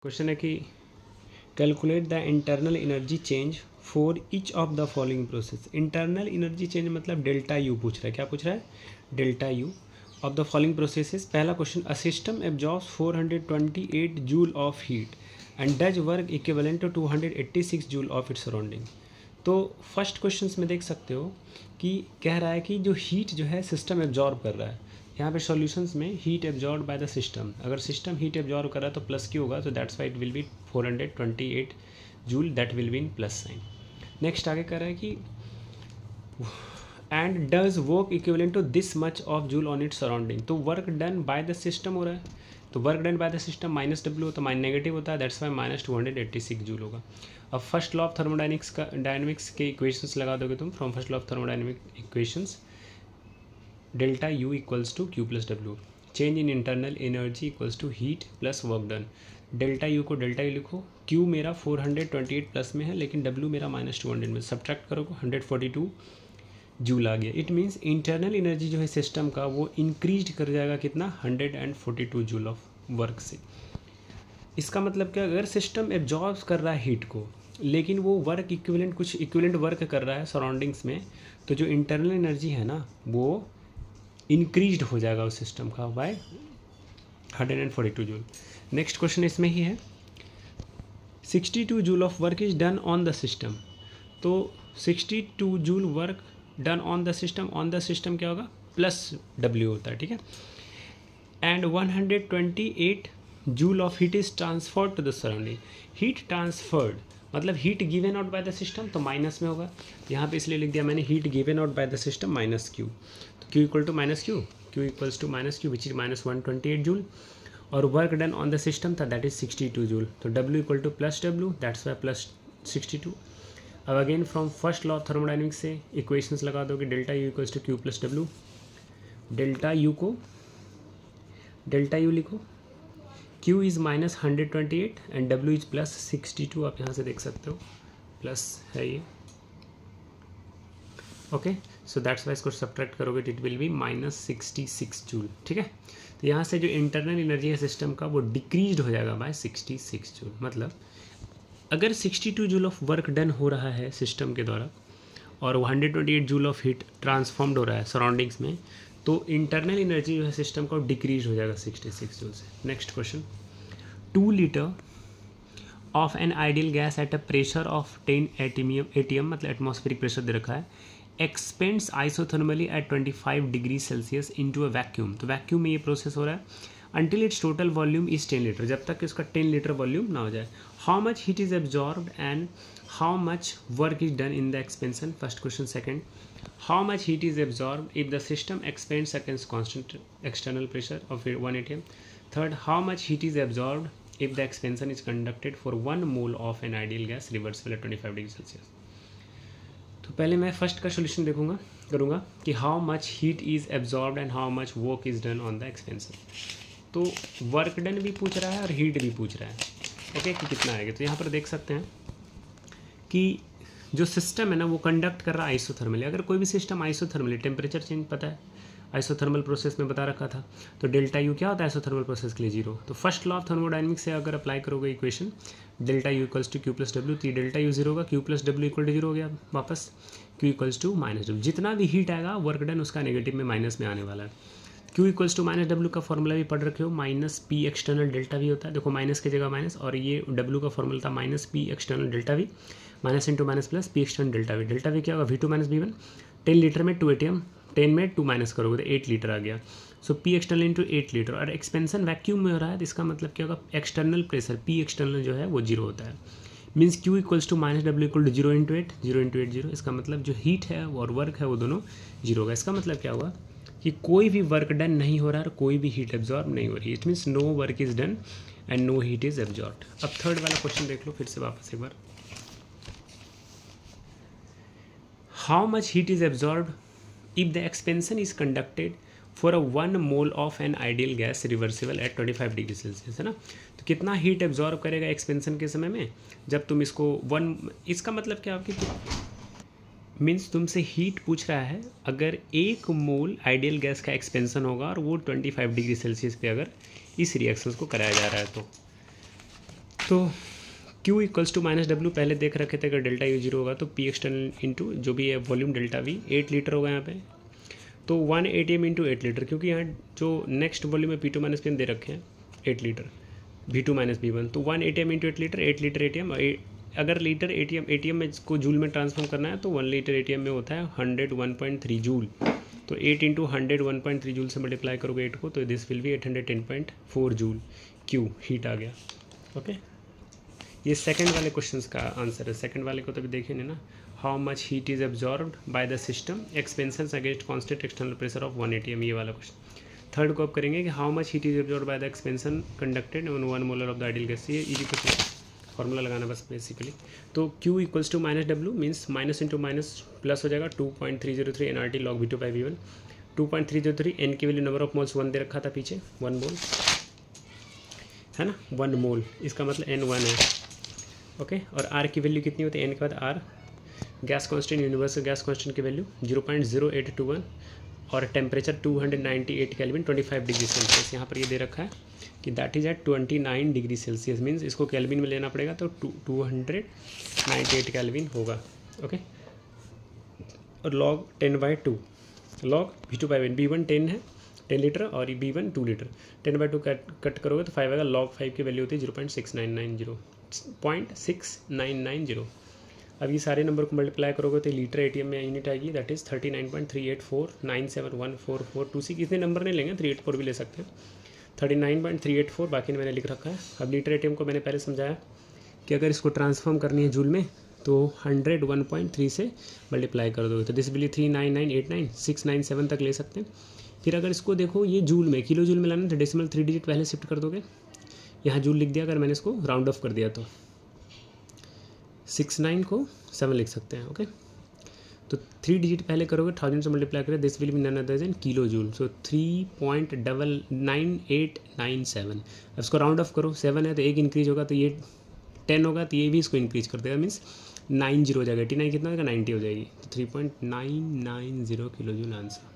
Question है कि calculate the internal energy change for each of the following process. Internal energy change मतलब delta U पूछ रहा है। क्या पूछ रहा है? Delta U of the following processes. पहला question, a system absorbs 428 joule of heat and does work equivalent to 286 joule of its surrounding. तो फर्स्ट क्वेश्चन में देख सकते हो कि कह रहा है कि जो हीट जो है सिस्टम एब्जॉर्ब कर रहा है। यहाँ पे सॉल्यूशंस में heat absorb by the system, अगर सिस्टम हीट एब्जॉर्ब कर रहा है तो प्लस क्यू होगा, तो that's why it will be 428 joule, that will be in plus sign. Next आगे कह रहा है कि and does work equivalent to this much of joule on its surrounding. तो work done by the system हो रहा है, तो work done by the system minus W होता है, माइन नेगेटिव होता है, दैट्स वाई माइनस 286 जूल होगा। अब फर्स्ट लॉ ऑफ डायनेमिक्स के इक्वेशंस लगा दोगे तुम from first law of thermodynamic equations, delta U equals to Q plus W, change in internal energy equals to heat plus work done. Delta U को delta U लिखो, Q मेरा 428 plus में है लेकिन डब्ल्यू मेरा -200 में, सब्ट्रैक्ट करोगे 142 joule आ गया। इट मीन्स इंटरनल एनर्जी जो है सिस्टम का वो इंक्रीज कर जाएगा कितना, 142 जूल ऑफ वर्क से। इसका मतलब क्या, अगर सिस्टम एब्जॉर्ब कर रहा है हीट को लेकिन वो वर्क इक्विवेलेंट कुछ इक्विवेलेंट वर्क कर रहा है सराउंडिंग्स में, तो जो इंटरनल एनर्जी है ना वो इंक्रीज्ड हो जाएगा उस सिस्टम का बाय 142 जूल। नेक्स्ट क्वेश्चन इसमें ही है, 62 joule of work is done on the system. तो 62 joule work done on the system क्या होगा, प्लस डब्ल्यू होता है, ठीक है। And 128 joule of heat is transferred to the surrounding. Heat transferred मतलब heat given out by the system, तो minus में होगा यहाँ पे, इसलिए लिख दिया मैंने heat given out by the system minus Q. तो Q equal to minus Q, Q equals to minus Q which is -128 joule, और work done on the system था दैट इज 62 जूल। तो W equal to plus W, that's why plus 62। अब again from first law of thermodynamics से equations लगा दोगे, delta U equals to Q plus W. Delta U को delta U लिखो, Q is -128 and W is +62, आप यहाँ से देख सकते हो प्लस है ये, ओके। सो दैट्स वाई इसको सब्ट्रैक्ट करोगे इट विल बी -66 जूल, ठीक है। तो यहाँ से जो इंटरनल एनर्जी है सिस्टम का वो डिक्रीज हो जाएगा बाय 66 जूल। मतलब अगर 62 जूल ऑफ वर्क डन हो रहा है सिस्टम के द्वारा और 128 जूल ऑफ हीट ट्रांसफॉर्म्ड हो रहा है सराउंडिंग्स में, तो इंटरनल एनर्जी जो है सिस्टम का डिक्रीज हो जाएगा 66 जूल से। Next question, 2 litre of an ideal gas at a pressure of 10 atm मतलब एटमॉस्फेरिक प्रेशर दे रखा है, expands isothermally at 25 degree Celsius into a vacuum. तो वैक्यूम में ये प्रोसेस हो रहा है until its total volume is 10 litre, जब तक इसका 10 लीटर वॉल्यूम ना हो जाए। How much heat is absorbed and how much work is done in the expansion. First question. Second, how much heat is absorbed if the system expands against constant external pressure of 1 atm. Third, how much heat is absorbed if the expansion is conducted for 1 mole of an ideal gas reversible at 25 degree Celsius. तो पहले मैं first का solution करूँगा कि how much heat is absorbed and how much work is done on the expansion. तो work done भी पूछ रहा है और हीट भी पूछ रहा है, ओके, कि कितना आएगा। तो यहाँ पर देख सकते हैं कि जो सिस्टम है ना वो कंडक्ट कर रहा है आइसोथर्मली। अगर कोई भी सिस्टम आइसोथर्मली, टेम्परेचर चेंज पता है आइसोथर्मल प्रोसेस में बता रखा था, तो डेल्टा यू क्या होता है आइसोथर्मल प्रोसेस के लिए 0। तो फर्स्ट लॉ ऑफ थर्मोडायनेमिक्स से अगर अप्लाई करोगे equation, delta U equals to Q plus W, तो डेल्टा यू 0 होगा, Q plus W equal to 0 हो गया वापस, Q equals to minus W. जितना भी हीट आएगा वर्क डन उसका नेगेटिव में माइनस में आने वाला है। Q equals to minus W का फॉर्मूला भी पढ़ रखे हो, माइनस पी एक्सटर्नल डेल्टा भी होता है। देखो माइनस की जगह माइनस, और ये डब्ल्यू का फॉर्मूला था minus P external delta we, minus into minus plus P external delta we. Delta we क्या होगा, V2 माइनस V1। 10 लीटर में 2 atm, 10 में 2 माइनस करोगे तो 8 लीटर आ गया। सो पी एक्सटर्नल इंटू 8 लीटर, और एक्सपेंशन वैक्यूम में हो रहा है तो इसका मतलब क्या होगा, एक्सटर्नल प्रेशर पी एक्सटर्नल जो है वो 0 होता है। Means Q equals to minus W equal to 0 into 8, 0 into 8 0। इसका मतलब जो हीट है और वर्क है वो दोनों 0 होगा। इसका मतलब क्या होगा कि कोई भी वर्क डन नहीं हो रहा है और कोई भी हीट एब्जॉर्ब नहीं हो रही। It means no work is done and no heat is absorbed. अब थर्ड वाला क्वेश्चन देख लो फिर से वापस एक बार, how much heat is absorbed if the expansion is conducted for a 1 mole of an ideal gas reversible at 25 degree Celsius, है ना। तो कितना हीट एब्जॉर्ब करेगा एक्सपेंशन के समय में जब तुम इसको 1, इसका मतलब क्या आपकी मीन्स तुमसे हीट पूछ रहा है अगर 1 मोल आइडियल गैस का एक्सपेंशन होगा और वो 25 डिग्री सेल्सियस पे अगर इस रिएक्शंस को कराया जा रहा है तो Q equals to minus W पहले देख रखे थे, अगर डेल्टा यू जीरो होगा तो पी एक्सटर्नल इंटू जो भी है वॉल्यूम डेल्टा वी 8 लीटर होगा यहाँ पे, तो 1 ATM इंटू 8 लीटर, क्योंकि यहाँ जो नेक्स्ट वॉल्यूम है P2 माइनस P1 दे रखे हैं 8 लीटर, V2 माइनस V1, तो 1 ATM into 8 litre, 8 litre ATM। अगर लीटर ATM में इसको जूल में ट्रांसफॉर्म करना है तो 1 लीटर ATM में होता है 101.3 जूल, तो 8 इंटू 101.3 जूल से मल्टीप्लाई करोगे 8 को, तो this will be 810.4 joule Q heat आ गया। ओके, ये सेकंड वाले क्वेश्चंस का आंसर है। सेकंड वाले को तो भी देखे नहीं ना, how much heat is absorbed by the system expansion against constant external pressure of 1 ATM, ये वाला क्वेश्चन। थर्ड को आप करेंगे कि how much heat is absorbed by the expansion conducted on 1 molar of the ideal gas. ये easy question, formula लगाना बस basically. तो Q equals to minus W means minus into minus plus हो जाएगा 2.303 nRT log V2 by V1। 2.303 N की value number of moles 1 दे रखा था पीछे, 1 मोल है ना, 1 मोल, इसका मतलब N1 है। ओके, और R की वैल्यू कितनी होती है, N के बाद R, gas constant universal gas constant की वैल्यू 0.0821 और टेम्परेचर 298 केल्विन 25 डिग्री सेल्सियस। यहाँ पर ये दे रखा है कि that is at 29 degree Celsius, means इसको केल्विन में लेना पड़ेगा तो 298 केल्विन होगा। ओके, और log 10/2 log V2 by V1 10 है, 10 लीटर, और V1 2 लीटर, 10/2 कट करोगे तो 5 आएगा। लॉग 5 की वैल्यू होती है 0.6990। अब ये सारे नंबर को मल्टीप्लाई करोगे तो लीटर ATM में यूनिट आएगी, दैट इज़ 39.384971442। इतने नंबर नहीं लेंगे, 384 भी ले सकते हैं, 39.384 बाकी मैंने लिख रखा है। अब लीटर ATM को मैंने पहले समझाया कि अगर इसको ट्रांसफॉर्म करनी है जूल में तो 101.3 से मल्टीप्लाई कर दोगे तो दिस विल 39989 697 तक ले सकते हैं। फिर अगर इसको देखो ये जूल में, किलो जूल में लाना तो डेसिमल 3 डिजिट पहले शिफ्ट कर दोगे, यहाँ जूल लिख दिया, अगर मैंने इसको राउंड ऑफ कर दिया तो 69 को 7 लिख सकते हैं। ओके, तो 3 डिजिट पहले करोगे, 1000 से मल्टीप्लाई करें, this will be none other than kilo joule, so 3.9897। अब इसको राउंड ऑफ करो, 7 है तो एक इंक्रीज होगा तो ये 10 होगा, तो ये भी इसको इंक्रीज कर देगा, मीन्स 90 हो जाएगा, 89 कितना होगा 90 हो जाएगी, तो 3.990 किलो जूल आंसर।